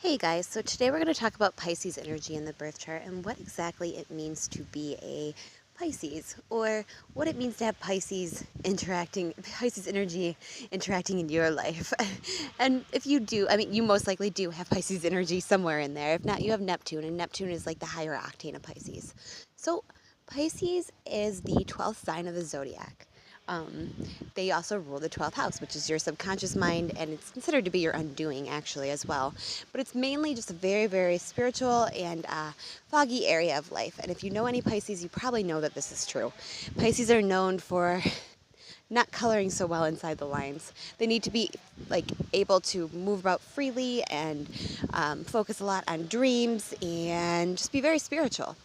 Hey guys, so today we're going to talk about Pisces energy in the birth chart and what exactly it means to be a Pisces, or what it means to have Pisces energy interacting in your life. And if you do, you most likely do have Pisces energy somewhere in there. If not, you have Neptune, and Neptune is like the higher octane of Pisces. So Pisces is the 12th sign of the zodiac. Um, they also rule the 12th house, which is your subconscious mind, and it's considered to be your undoing, actually, as well. But it's mainly just a very, very spiritual and foggy area of life. And if you know any Pisces, you probably know that this is true. Pisces are known for not coloring so well inside the lines. They need to be able to move about freely and focus a lot on dreams and just be very spiritual.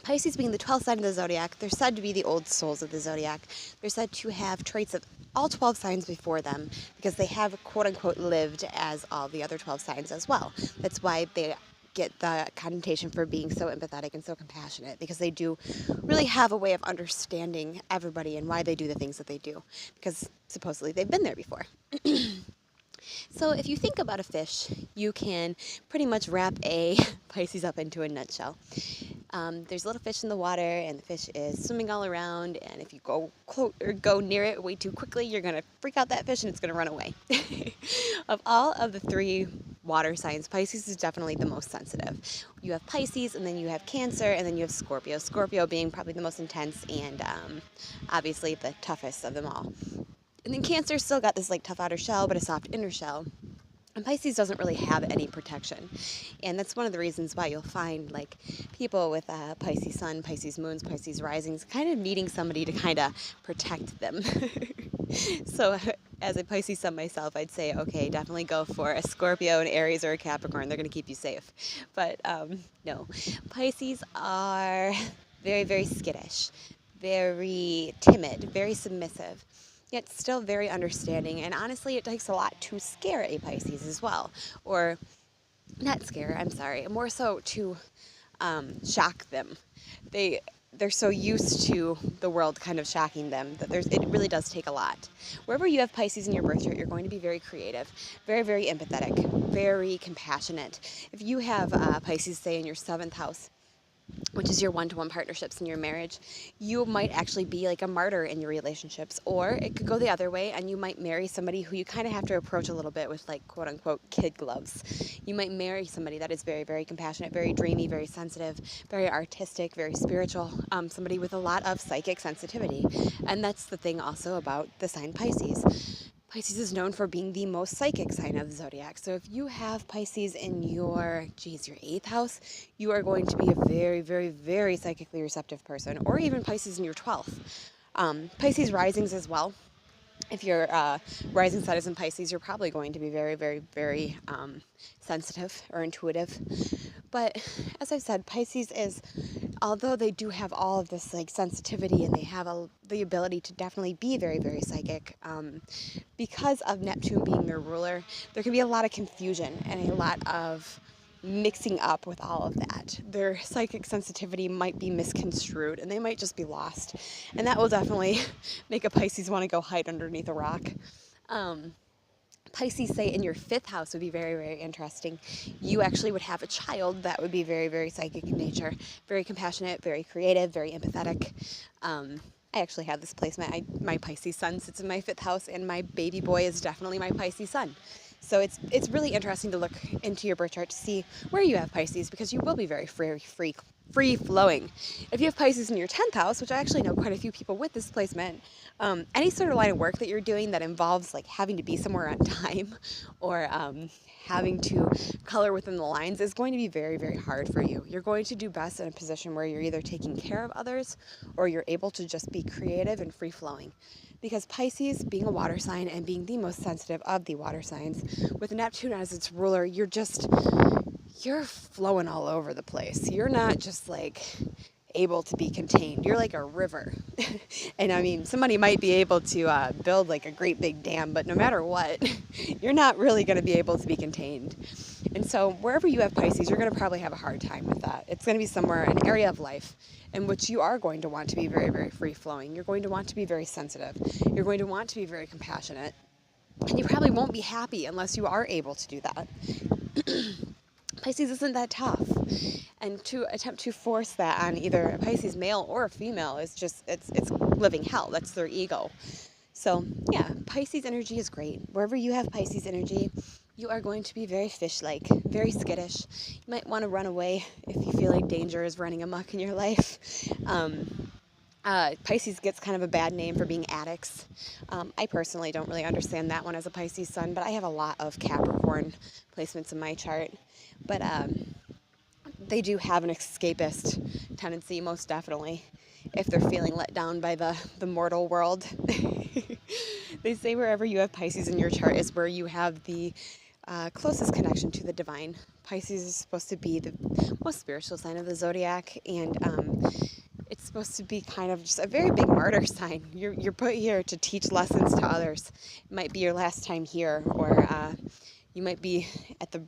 Pisces being the 12th sign of the zodiac, they're said to be the old souls of the zodiac. They're said to have traits of all 12 signs before them because they have, quote unquote, lived as all the other 12 signs as well. That's why they get the connotation for being so empathetic and so compassionate, because they do really have a way of understanding everybody and why they do the things that they do, because supposedly they've been there before. So if you think about a fish, you can pretty much wrap a Pisces up into a nutshell. There's a little fish in the water, and the fish is swimming all around, and if you go near it way too quickly, you're going to freak out that fish and it's going to run away. Of all of the three water signs, Pisces is definitely the most sensitive. You have Pisces, and then you have Cancer, and then you have Scorpio. Scorpio being probably the most intense and obviously the toughest of them all. And then Cancer's still got this tough outer shell, but a soft inner shell. And Pisces doesn't really have any protection. And that's one of the reasons why you'll find people with Pisces sun, Pisces moons, Pisces risings kind of needing somebody to kind of protect them. So as a Pisces sun myself, I'd say, okay, definitely go for a Scorpio, an Aries, or a Capricorn. They're going to keep you safe. But no, Pisces are very, very skittish, very timid, very submissive, yet still very understanding. And honestly, it takes a lot to scare a Pisces as well. Or not scare, I'm sorry, more so to shock them. They're so used to the world kind of shocking them that it really does take a lot. Wherever you have Pisces in your birth chart, you're going to be very creative, very, very empathetic, very compassionate. If you have Pisces, say, in your 7th house, which is your one-to-one partnerships in your marriage, you might actually be like a martyr in your relationships. Or it could go the other way, and you might marry somebody who you kind of have to approach a little bit with quote-unquote kid gloves. You might marry somebody that is very, very compassionate, very dreamy, very sensitive, very artistic, very spiritual, somebody with a lot of psychic sensitivity. And that's the thing also about the sign Pisces. Pisces is known for being the most psychic sign of the zodiac. So if you have Pisces in your 8th house, you are going to be a very, very, very psychically receptive person, or even Pisces in your 12th. Pisces risings as well. If your rising sign is in Pisces, you're probably going to be very, very, very sensitive or intuitive. But as I've said, Pisces is, although they do have all of this sensitivity, and they have the ability to definitely be very, very psychic, because of Neptune being their ruler, there can be a lot of confusion and a lot of mixing up with all of that. Their psychic sensitivity might be misconstrued, and they might just be lost. And that will definitely make a Pisces want to go hide underneath a rock. Pisces, say, in your 5th house would be very, very interesting. You actually would have a child that would be very, very psychic in nature, very compassionate, very creative, very empathetic. I actually have this placement. My Pisces sun sits in my 5th house, and my baby boy is definitely my Pisces sun. So it's really interesting to look into your birth chart to see where you have Pisces, because you will be very free-flowing. If you have Pisces in your 10th house, which I actually know quite a few people with this placement, any sort of line of work that you're doing that involves having to be somewhere on time, or having to color within the lines, is going to be very, very hard for you. You're going to do best in a position where you're either taking care of others, or you're able to just be creative and free-flowing. Because Pisces, being a water sign and being the most sensitive of the water signs, with Neptune as its ruler, you're flowing all over the place. You're not just able to be contained. You're like a river. And somebody might be able to build a great big dam, but no matter what, you're not really going to be able to be contained. And so wherever you have Pisces, you're going to probably have a hard time with that. It's going to be somewhere, an area of life in which you are going to want to be very, very free-flowing. You're going to want to be very sensitive. You're going to want to be very compassionate. And you probably won't be happy unless you are able to do that. Pisces isn't that tough. And to attempt to force that on either a Pisces male or a female is just, it's living hell. That's their ego. So yeah, Pisces energy is great. Wherever you have Pisces energy, you are going to be very fish-like, very skittish. You might want to run away if you feel like danger is running amok in your life. Pisces gets kind of a bad name for being addicts. I personally don't really understand that one as a Pisces sun, but I have a lot of Capricorn placements in my chart. But they do have an escapist tendency, most definitely, if they're feeling let down by the mortal world. They say wherever you have Pisces in your chart is where you have the closest connection to the divine. Pisces is supposed to be the most spiritual sign of the Zodiac, and it's supposed to be kind of just a very big martyr sign. You're put here to teach lessons to others. It might be your last time here, or you might be at the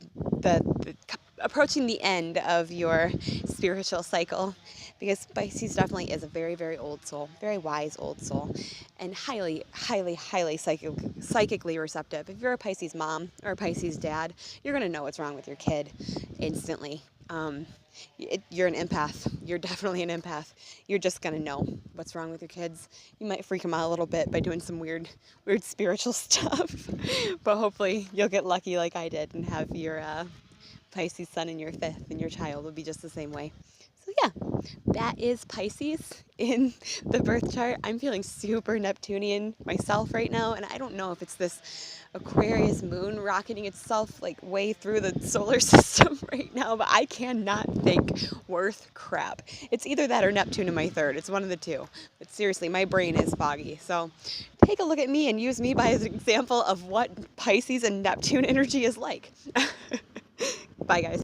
approaching the end of your spiritual cycle, because Pisces definitely is a very, very old soul, very wise old soul, and highly, highly, highly psychically receptive. If you're a Pisces mom or a Pisces dad, you're going to know what's wrong with your kid instantly. You're an empath. You're definitely an empath. You're just going to know what's wrong with your kids. You might freak them out a little bit by doing some weird spiritual stuff, but hopefully you'll get lucky like I did and have your Pisces sun in your fifth, and your child will be just the same way. So yeah, that is Pisces in the birth chart. I'm feeling super Neptunian myself right now, and I don't know if it's this Aquarius moon rocketing itself like way through the solar system right now, but I cannot think worth crap. It's either that or Neptune in my third. It's one of the two. But seriously, my brain is foggy. So take a look at me and use me by as an example of what Pisces and Neptune energy is like. Bye, guys.